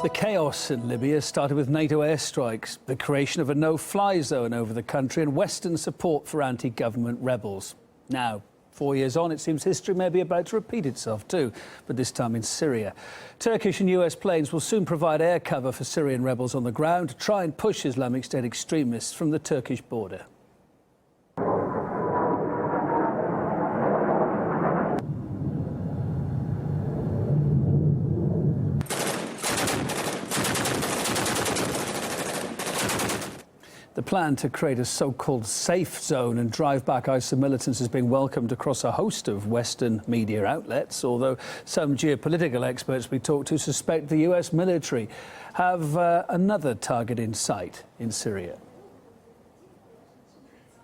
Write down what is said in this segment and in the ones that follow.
The chaos in Libya started with NATO airstrikes, the creation of a no-fly zone over the country and Western support for anti-government rebels. Now, 4 years on, it seems history may be about to repeat itself too, but this time in Syria. Turkish and US planes will soon provide air cover for Syrian rebels on the ground to try and push Islamic State extremists from the Turkish border. The plan to create a so-called safe zone and drive back ISIL militants is being welcomed across a host of Western media outlets, although some geopolitical experts we talked to suspect the US military have another target in sight in Syria.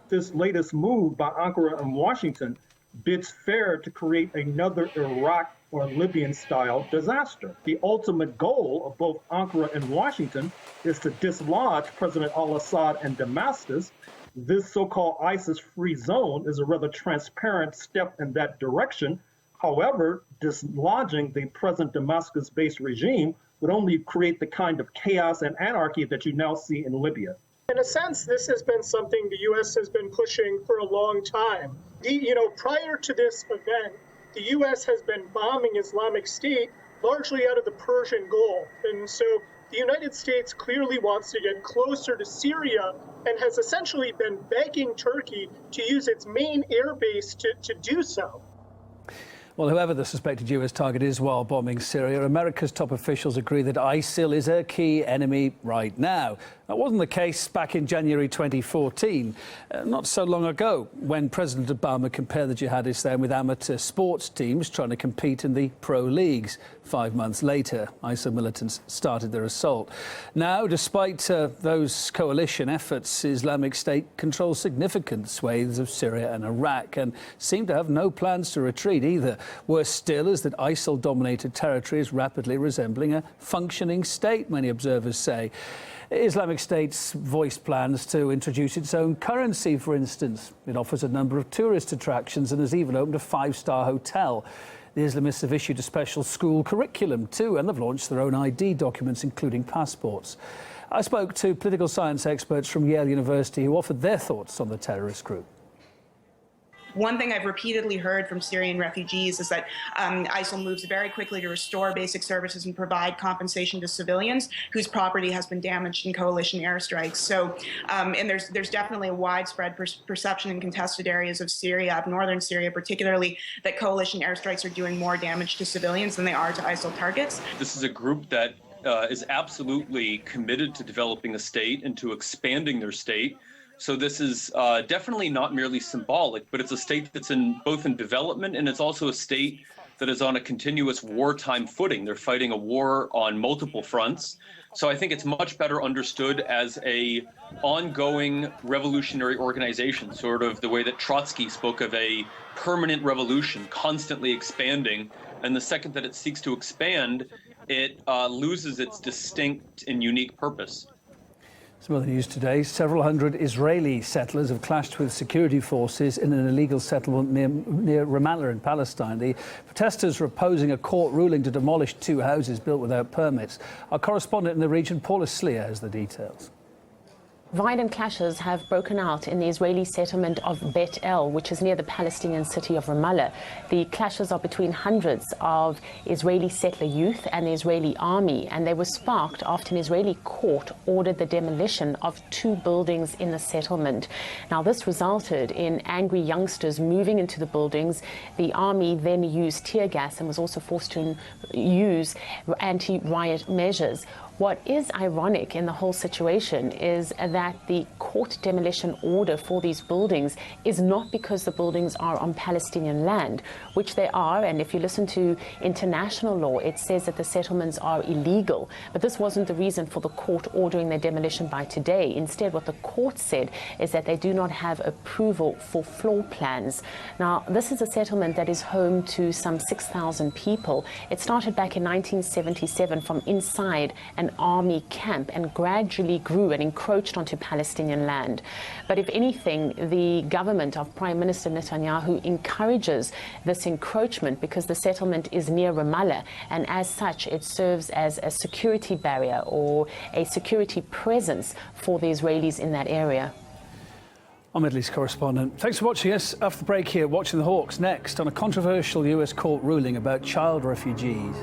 This latest move by Ankara and Washington bids fair to create another Iraq or Libyan-style disaster. The ultimate goal of both Ankara and Washington is to dislodge President al-Assad and Damascus. This so-called ISIS-free zone is a rather transparent step in that direction. However, dislodging the present Damascus-based regime would only create the kind of chaos and anarchy that you now see in Libya. In a sense, this has been something the U.S. has been pushing for a long time. Prior to this event, the U.S. has been bombing Islamic State largely out of the Persian Gulf. And so the United States clearly wants to get closer to Syria and has essentially been begging Turkey to use its main air base to do so. Well, whoever the suspected US target is while bombing Syria, America's top officials agree that ISIL is a key enemy right now. That wasn't the case back in January 2014, not so long ago, when President Obama compared the jihadists then with amateur sports teams trying to compete in the pro leagues. 5 months later, ISIL militants started their assault. Now, despite those coalition efforts, Islamic State controls significant swathes of Syria and Iraq and seem to have no plans to retreat either. Worse still is that ISIL-dominated territory is rapidly resembling a functioning state, many observers say. Islamic State's voiced plans to introduce its own currency, for instance. It offers a number of tourist attractions and has even opened a 5-star hotel. The Islamists have issued a special school curriculum too, and they've launched their own ID documents, including passports. I spoke to political science experts from Yale University who offered their thoughts on the terrorist group. One thing I've repeatedly heard from Syrian refugees is that ISIL moves very quickly to restore basic services and provide compensation to civilians whose property has been damaged in coalition airstrikes. So, and there's definitely a widespread perception in contested areas of Syria, of northern Syria particularly, that coalition airstrikes are doing more damage to civilians than they are to ISIL targets. This is a group that is absolutely committed to developing a state and to expanding their state. So this is definitely not merely symbolic, but it's a state that's both in development, and it's also a state that is on a continuous wartime footing. They're fighting a war on multiple fronts. So I think it's much better understood as a ongoing revolutionary organization, sort of the way that Trotsky spoke of a permanent revolution, constantly expanding. And the second that it seeks to expand, it loses its distinct and unique purpose. Some other news today. Several hundred Israeli settlers have clashed with security forces in an illegal settlement near Ramallah in Palestine. The protesters are opposing a court ruling to demolish 2 houses built without permits. Our correspondent in the region, Paula Sleer, has the details. Violent clashes have broken out in the Israeli settlement of Bet El, which is near the Palestinian city of Ramallah. The clashes are between hundreds of Israeli settler youth and the Israeli army, and they were sparked after an Israeli court ordered the demolition of 2 buildings in the settlement. Now, this resulted in angry youngsters moving into the buildings. The army then used tear gas and was also forced to use anti-riot measures. What is ironic in the whole situation is that the court demolition order for these buildings is not because the buildings are on Palestinian land, which they are, and if you listen to international law, it says that the settlements are illegal. But this wasn't the reason for the court ordering their demolition by today. Instead, what the court said is that they do not have approval for floor plans. Now, this is a settlement that is home to some 6,000 people. It started back in 1977 from inside an an army camp and gradually grew and encroached onto Palestinian land. But if anything, the government of Prime Minister Netanyahu encourages this encroachment because the settlement is near Ramallah, and as such it serves as a security barrier or a security presence for the Israelis in that area. Our Middle East correspondent. Thanks for watching us. After the break here, Watching the Hawks next on a controversial US court ruling about child refugees.